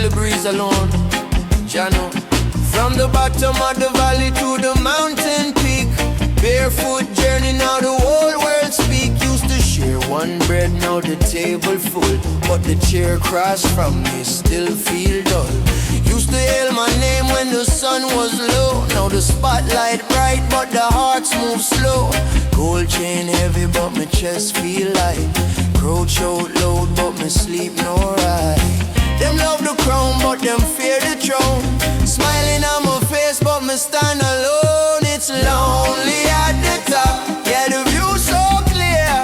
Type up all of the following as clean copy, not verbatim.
the breeze alone. Jano. From the bottom of the valley to the mountain peak, barefoot journey, now the whole world speak. Used to share one bread, now the table full, but the chair across from me still feel dull. Used to hail my name when the sun was low, now the spotlight bright, but the hearts move slow. Gold chain heavy, but my chest feel light. Crouch out loud, but my sleep no right. Them love the crown, but them fear the throne. Smiling on my face, but me stand alone. It's lonely at the top, yeah, the view so clear.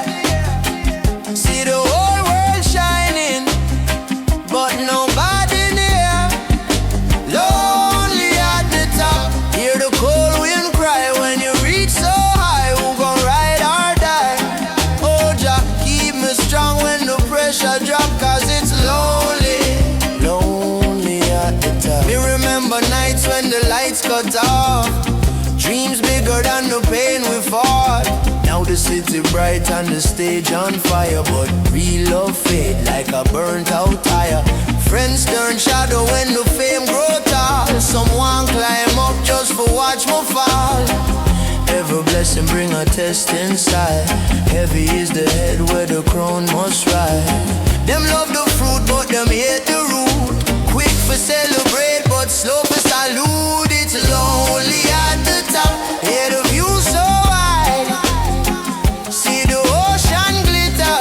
See the whole world shining, but nobody near. Lonely at the top, hear the cold wind cry. When you reach so high, who gon' ride or die? Oh Jah, keep me strong when the pressure drop, cause it's lonely. Lonely at the top. Me remember nights when the lights cut off, dreams bigger than the pain we fought. Now the city bright and the stage on fire, but real love fade like a burnt out tire. Friends turn shadow when the fame grow tall. Someone climb up just for watch me fall. Every blessing bring a test inside. Heavy is the head where the crown must ride. Them love the fruit but them hate the root. Quick for celebrate but slow for salute. It's lonely at the top, hear the view so wide. See the ocean glitter,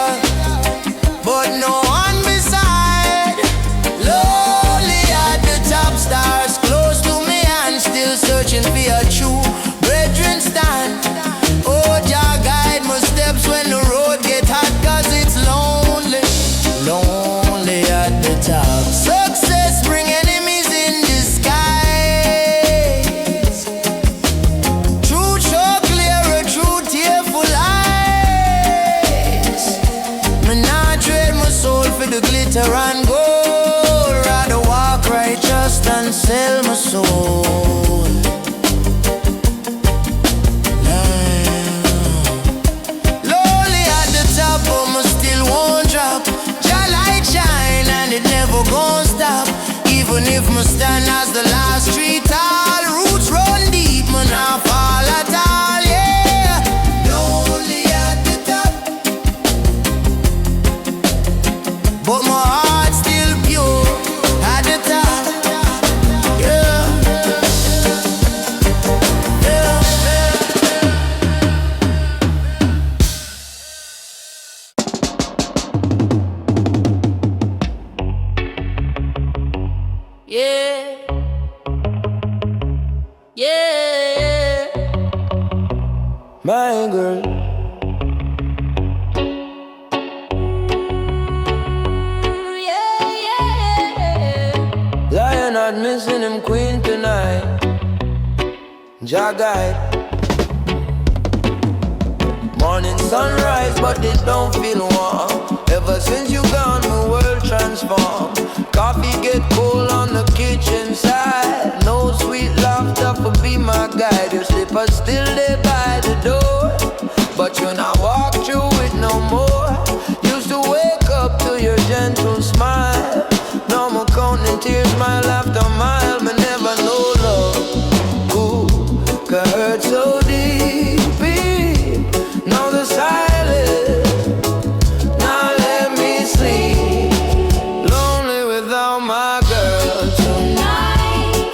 but no one beside. Lonely at the top, stars close to me and still searching for a true brethren stand. Oh Jah, guide my steps when the road get hot, cause it's lonely. Lonely at the top. Success bring enemies in disguise. Truth show clearer, truth tearful eyes. Me nah trade my soul for the glitter and gold. Rather walk righteous than sell my soul. Lonely at the top, but me still won't drop. Jah light shine and it never gon' stop. Even if me stand as the last tree tall, roots run deep, me not fall at all, yeah. Lonely at the top, but my heart still pure at the top, yeah. Yeah, yeah, my girl. Lion not missing him queen tonight. Jah guide. Morning sunrise, but it don't feel warm. Ever since you gone, my world transformed. Coffee get cold on the kitchen side. No sweet laughter for be my guide. Your slippers still there by the door, but you not walk through it no more. Used to wake up to your gentle smile. No more counting tears, mile after mile. Me never know love, ooh, could hurt so deep. Now the silence, now let me sleep. Lonely without my girl tonight.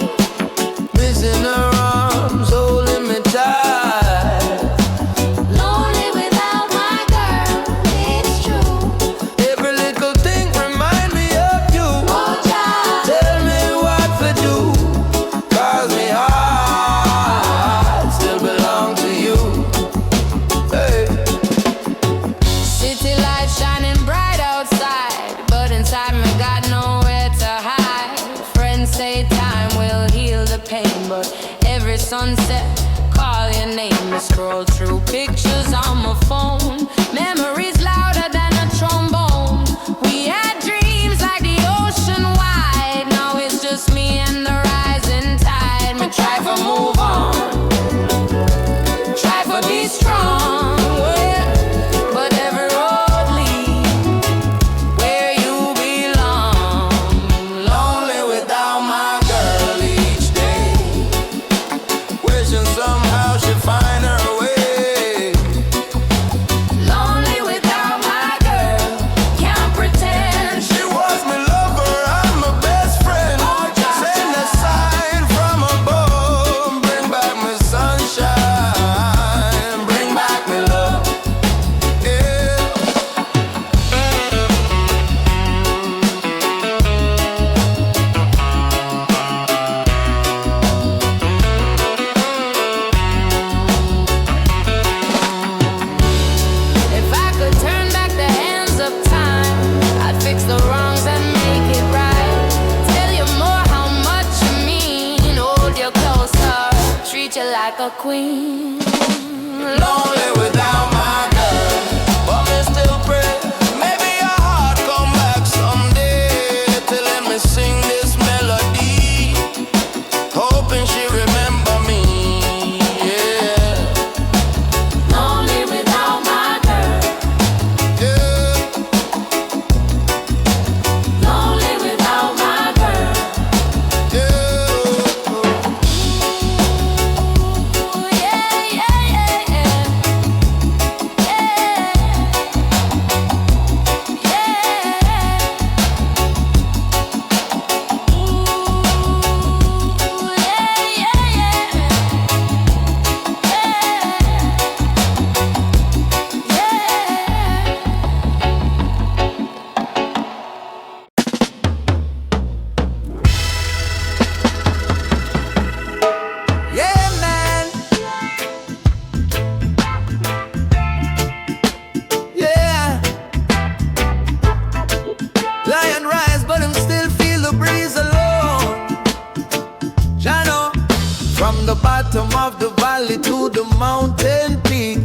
Missing her arms, holding me tight. Lonely without my girl, it's true. Every little thing remind me of you. Oh Jah, Tell me what to do. like a queen. Lonely without my girl, but me still pray. Maybe your heart come back someday to let me sing this melody, hoping she remember me. Yeah. Lonely without my girl. Yeah. Lonely without my girl. Yeah. Ooh, yeah, yeah, yeah, yeah. Yeah. Yeah. Ooh, yeah, yeah, yeah. Yeah, man. Yeah. Lion rise, but him still feel the breeze alone. Jano, from the bottom of the valley to the mountain peak,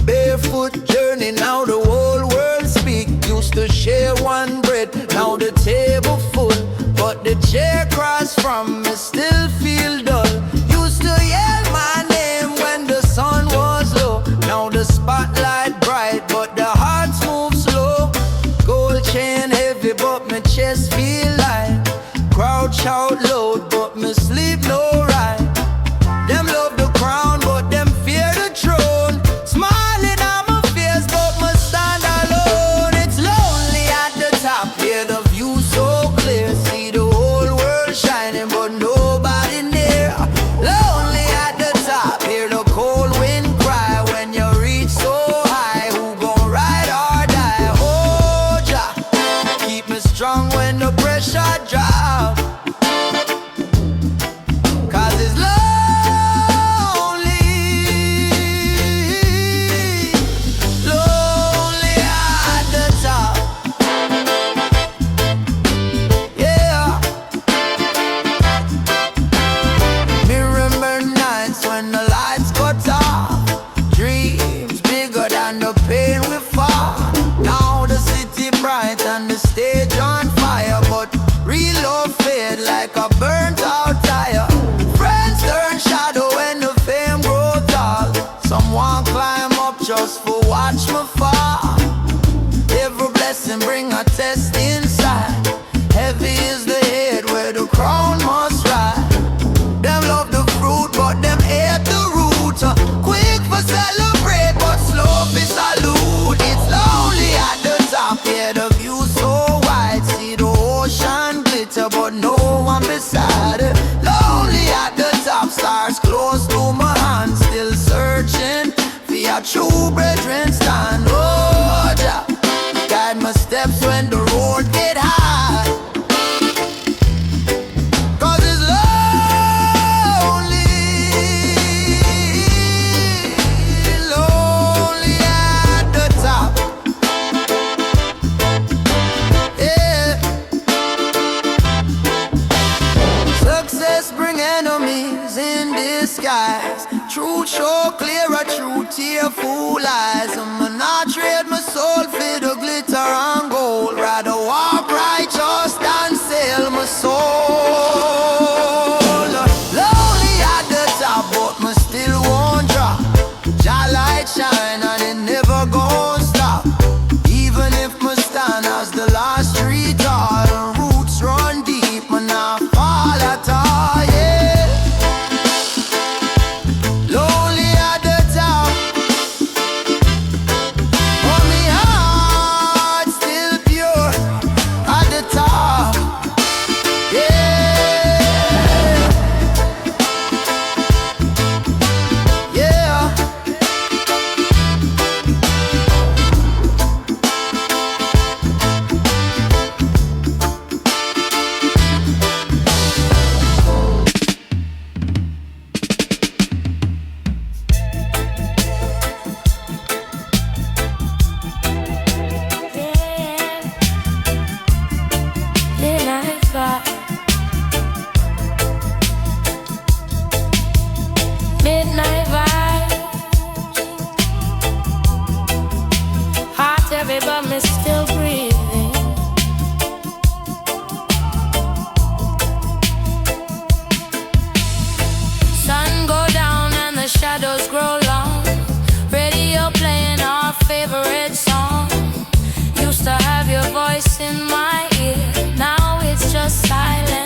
barefoot journey, now the whole world speak. Used to share one bread, now the table full, but the chair across from me still feel dull. Used to yell my name when the sun was low, now the spotlight bright, but the hearts move slow. Gold chain heavy, but my chest feel light. Crowd shout loud, but me sleep no right. Them love the crown, but them fear the throne. Smiling on my face, but me stand alone. It's lonely at the top, hear the view so clear. See the whole world shining, but nobody near. Lonely at the top, hear the cold wind cry. When you reach so high, who gon' ride or die? Oh, Jah, keep me strong when the pressure drop. 'Cause it's lonely, lonely at the top. Yeah. Me remember nights when the lights got off, dreams bigger than the pain we fought. Now the city bright and the stage on fire, but real love fade like a burnt out tire. Friends turn shadow when the fame grow tall. Someone climb up just for watch me fall. Every blessing bring a test inside. Heavy is the head where the crown must ride. Them love the fruit, but them hate the root. Quick for celebrate, but slow for salute. It's lonely at the top, yeah, the view so wide. See the ocean glitter, but no one beside it. Lonely at the top, stars close to my hand. Still searching for your true brethren stand. Oh, Jah, guide my steps when the road get high. 'Cause it's lonely, lonely at the top. Yeah. Success bring enemies in disguise. Truth show clearer, truth tearful eyes. I'ma not trade my soul for the glitter and gold. Rather walk righteous than sell my soul. Lonely at the top, but me still won't drop. Jah light shine and it never gon' stop. Even if me stand as the last tree tall, roots run deep, man, I fall at all, yeah. Lonely at the top, but me heart still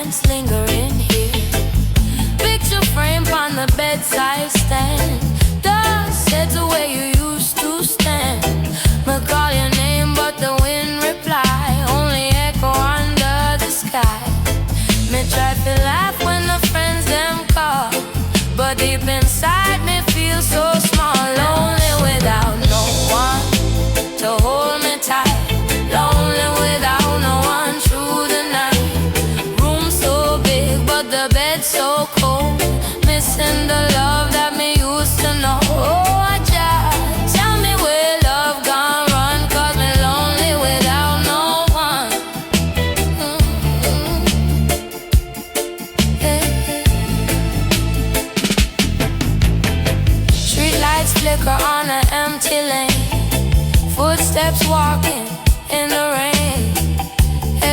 chance lingering here. Picture frame on the bedside stand. Dust heads where you used to stand. Me call your name but the wind reply only echo under the sky. Me try to laugh when the friends them call, but deep inside me feel so small. Lonely without no one to hold me tight. Lonely without no one through the night. Room so big but the bed so cold. Missing the love that me used to know. Oh, just tell me where love gone run, 'cause me lonely without no one. Street lights flicker on an empty lane. Footsteps walking in the rain.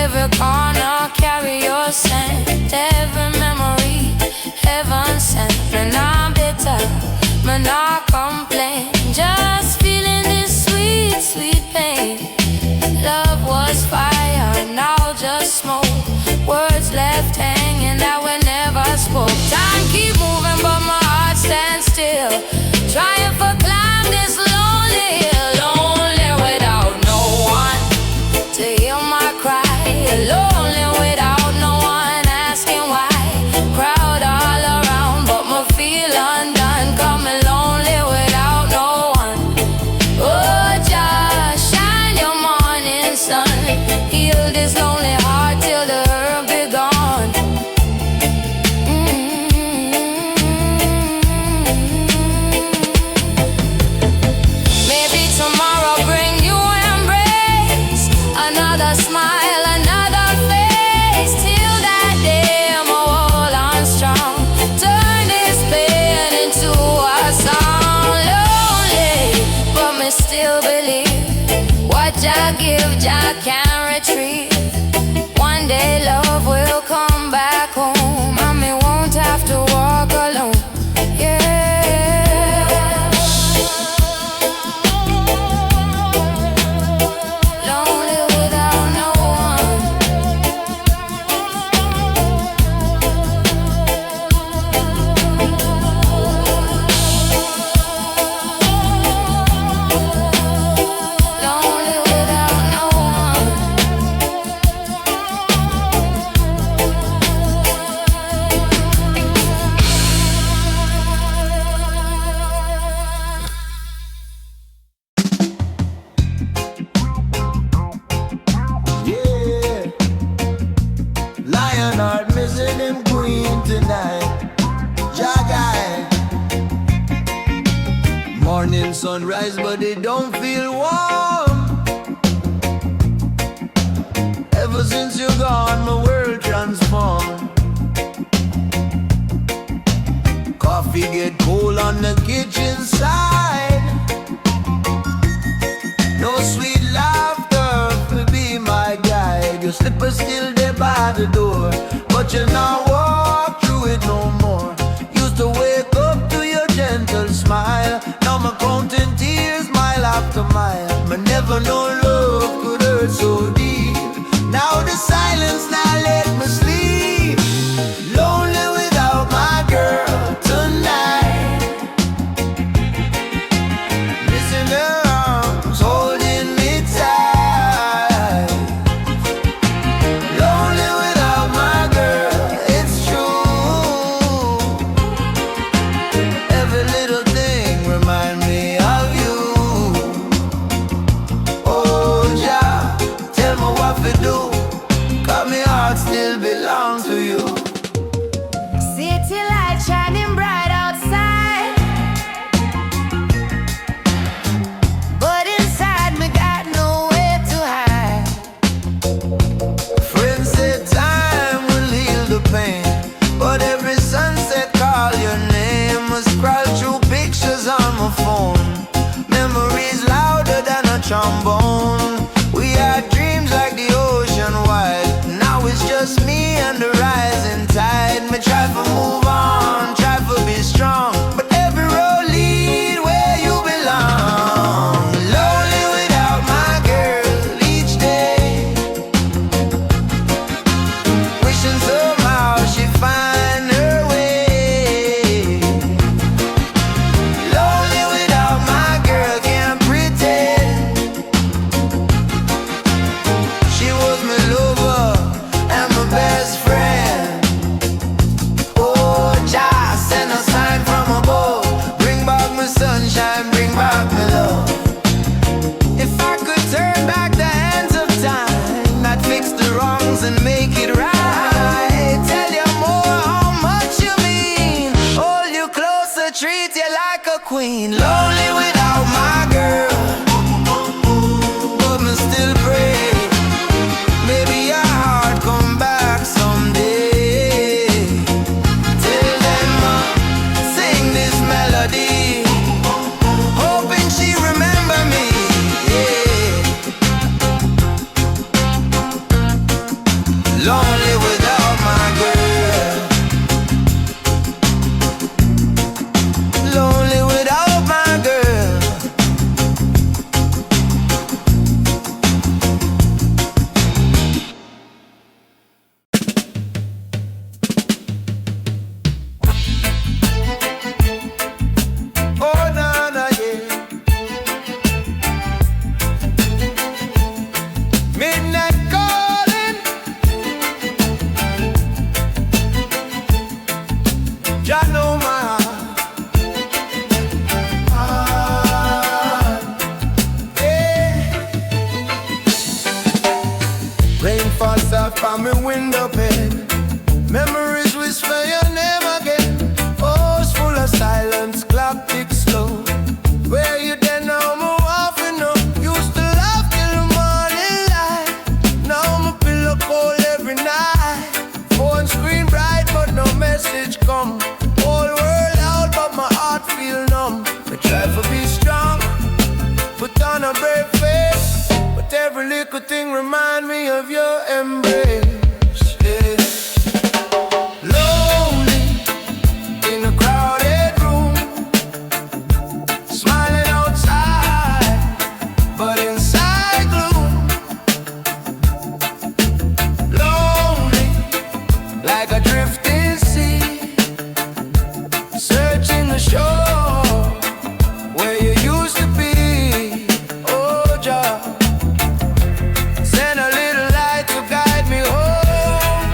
Every corner carry your scent. Every memory heaven sent. Me not bitter, me not complain. Just feeling this sweet, sweet pain. Love was fire, now just smoke. Words left hanging that we never spoke. Time keep moving but my heart stands still. Trying for climb this lonely hill. Lonely without no one to hear my cry. Lonely without no one asking why. Crowd all around but me feel undone. Coming lonely without no one. Oh, just shine your morning sun. Heal this lonely heart till the hurt be gone. Maybe tomorrow bring you embrace. Another smile, another face. Till that day I'm all on strong. Turn this pain into a song. Lonely, but me still believe. What Jah give, Jah can't retrieve. One day love will come back home, and me won't have to walk alone. Yeah. Lonely without no one. Lonely without no one. Yeah, Lionheart missing him queen tonight. Jagai. Morning sunrise, but it don't feel warm. Ever since you're gone, my world transformed. Coffee get cold on the kitchen side. No sweet laughter to be my guide. Your slippers still there by the door, but you now walk through it no more. Used to wake up to your gentle smile. Now I'm counting tears mile after mile. I never know love could hurt so deep. Now the silence now let me sleep. Lonely without my girl tonight. Missing her arms holding me tight. Lonely without my girl, it's true. Every little thing remind me of you. Oh, queen. Lonely without my girl, but me still pray. Maybe our heart come back someday. Till then, sing this melody, hoping she remember me. Yeah. Lonely without my girl, lonely without my girl. Oh na na yeah. Midnight calling, Jah know my heart. Yeah. Rain falls off on my window pane. Memories whisper your name again. Oh, it's full of silence, clock ticks slow. Where you then now more often know. Used to laugh till the morning light. Now my pillow cold every night. Phone screen bright but no message come. Whole world out but my heart feel numb. I try to be strong, put on a brave face, but every little thing remind me of your embrace. Yeah. Lonely in a crowded room, smiling outside, but inside gloom. Lonely like a drifting sea, searching the shore where you used to be. Oh, Jah, send a little light to guide me home.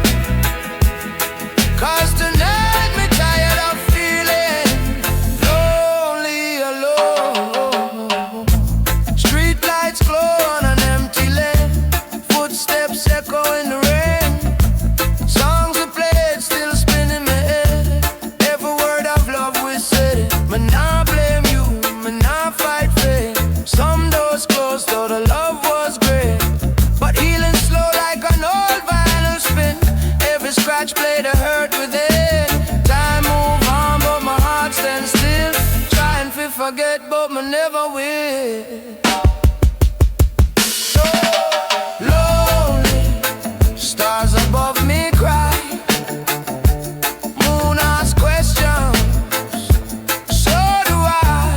'Cause tonight me tired of feeling lonely alone. Street lights glow on an empty lane, footsteps echo in the rain. Songs we played still spinning my head. Every word of love we said. Me nah blame you, me nah fight fate. Some doors closed though the love was great, but healing slow like an old vinyl spin. Every scratch played a hurt within. Time move on but my heart stands still. Trying to forget but me never will. So lonely, stars above me cry. Moon asks questions, so do I.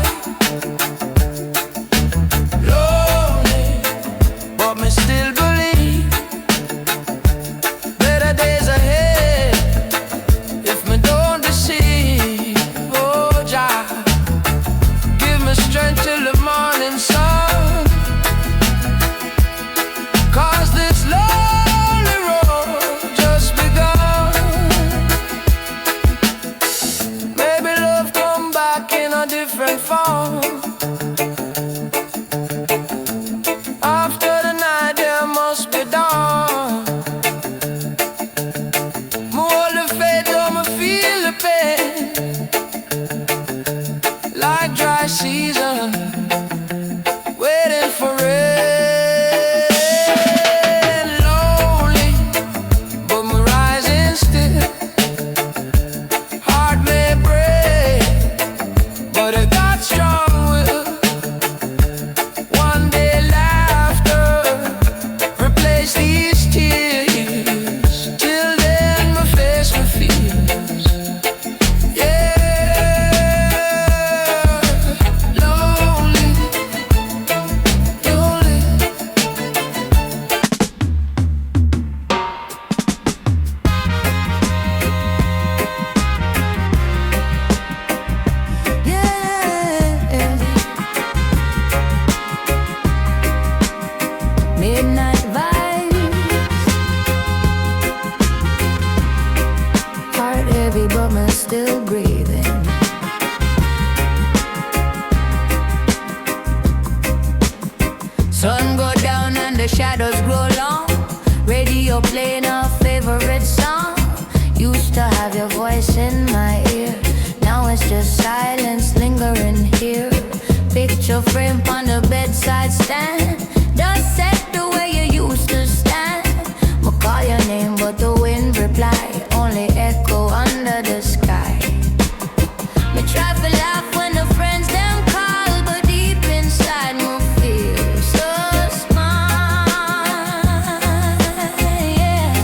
Lonely, but me still believe better days ahead if me don't deceive. Oh, Jah, give me strength till the morning sun. 'Cause this lonely road just begun. Maybe love come back in a different form. After the night there must be dawn. More the faith though me feel the pain. Like dry season, waiting for rain. Lonely, but me rising still. Heart may break, but I got strong will. One day laughter replace these tears. Till then my face my fears. Yeah, lonely, lonely. Yeah. Midnight vibes, heart heavy but me still breathing. Sun go down and the shadows grow long. Radio playing our favorite song. Used to have your voice in my ear. Now Now it's just silence lingering here. Picture frame on the bedside stand. Just set the way you used to stand. I call your name but the wind reply only echo under the sky. Me try to laugh when the friends them call, but deep inside me feel so small. Yeah.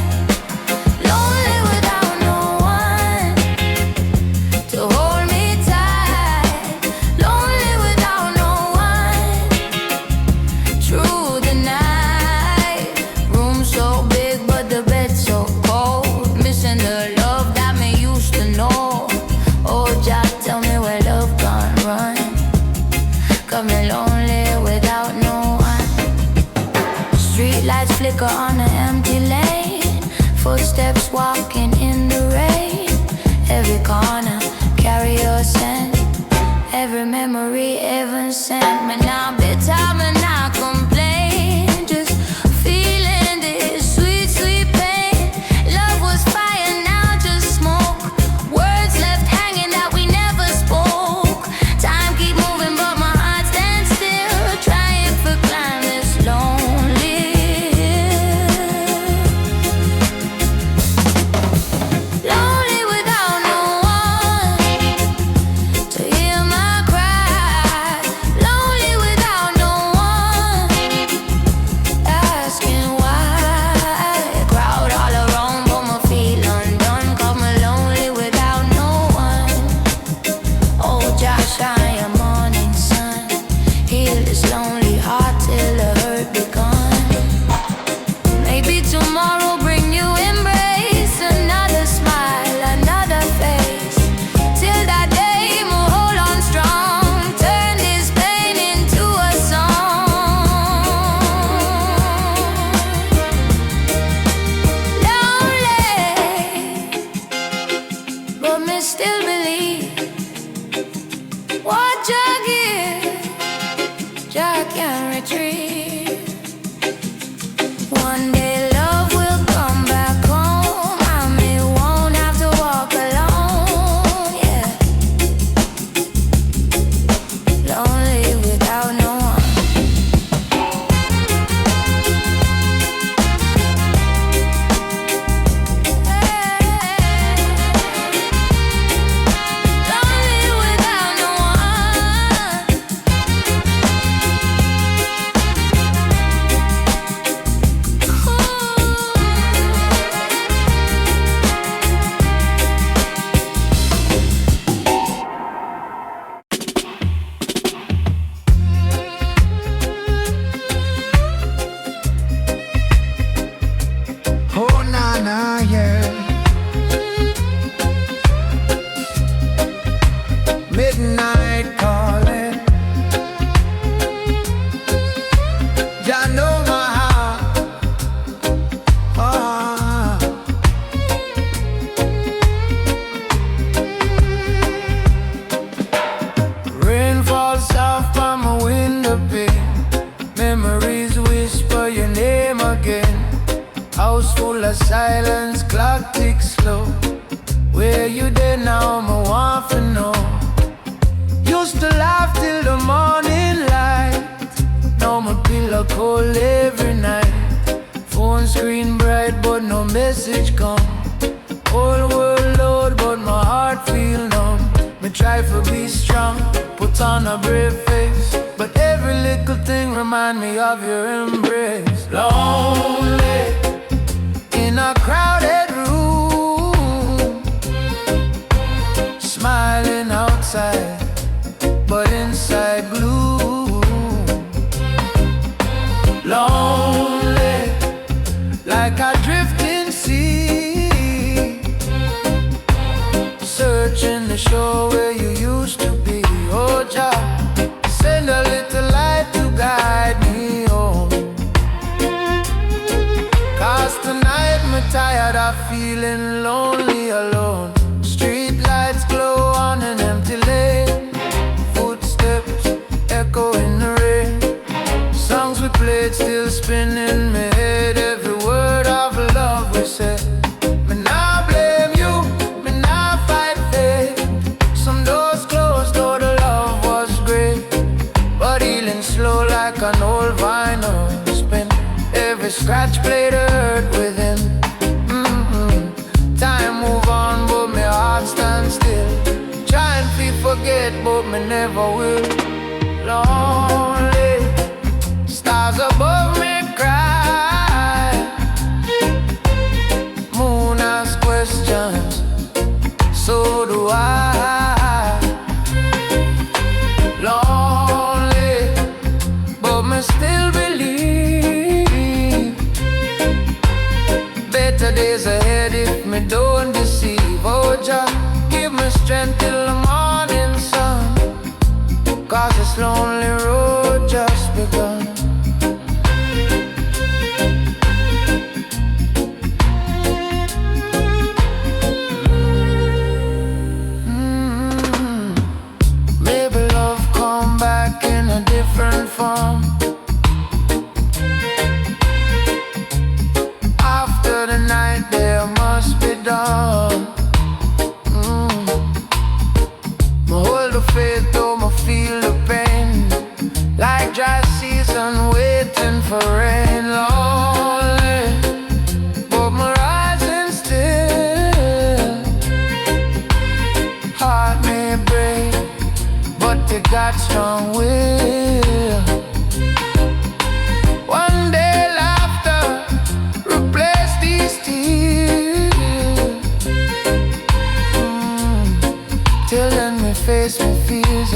Lonely without no one to hold me tight. Lonely without no one through the night. Room so big but the bed so cold. Missing the love that me used to know. Oh, Jah, tell me where love gone run. Got me lonely without no one. Street lights flicker on an empty lane. Footsteps walking in the rain. Every corner carry your scent. Every memory ever sent. Me now bitter, me now complain. Just feeling this sweet, sweet pain. Love was fire, now just smoke. Words left hanging that we never spoke. Time keep moving but my heart stands still. Trying to climb this lonely hill. Lonely without no one to hear my cries. Lonely without no one asking why. Crowd all around but me feel undone. Got me lonely without no one. Oh, Jah, shine your morning sun. Heal this lonely heart till the hurt be gone. Maybe tomorrow bring you embrace. Another smile, another face. Till that day, mo hold on strong. Turn this pain into a song. Lonely, but me still believe what Jah give, Jah can retrieve. One day love will come back home. I may won't have to walk alone. Yeah. Lonely without no one. Lonely without no one. Oh, na na, yeah. Midnight calling. Ya know my heart. Ah. Rain falls soft on my window pane. Memories whisper your name again. House full of silence, clock ticks slow. Where you there now, me want to know. Used to laugh till the morning light. Now my pillow cold every night. Phone screen bright but no message come. Whole world load but my heart feel numb. Me try to be strong, put on a brave face, but every little thing remind me of your embrace. Lonely in a crowded room, smiling outside, but inside gloom. Lonely, like a drifting sea, searching the shore where you used to be. Oh, Jah, send a little light to guide me home. 'Cause tonight me tired of feeling lonely alone. Street lights glow on an empty lane. Footsteps echo in the rain. Songs we played still spinning my head. Every word of love we said. Me nah blame you, me nah fight fate. me never will. Lonely, stars above me cry. Moon asks questions, so do I. Lonely, but me still believe better days ahead if me don't deceive. Oh Jah, give me strength till the morning sun, 'cause this lonely road just begun. Maybe love come back in a different form. After the night there must be dawn. Hold the faith though I feel the pain, like dry season waiting for rain. Lonely, but my rising still. Heart may break, but they got strong will. One day laughter replace these tears. Till then me face me fears.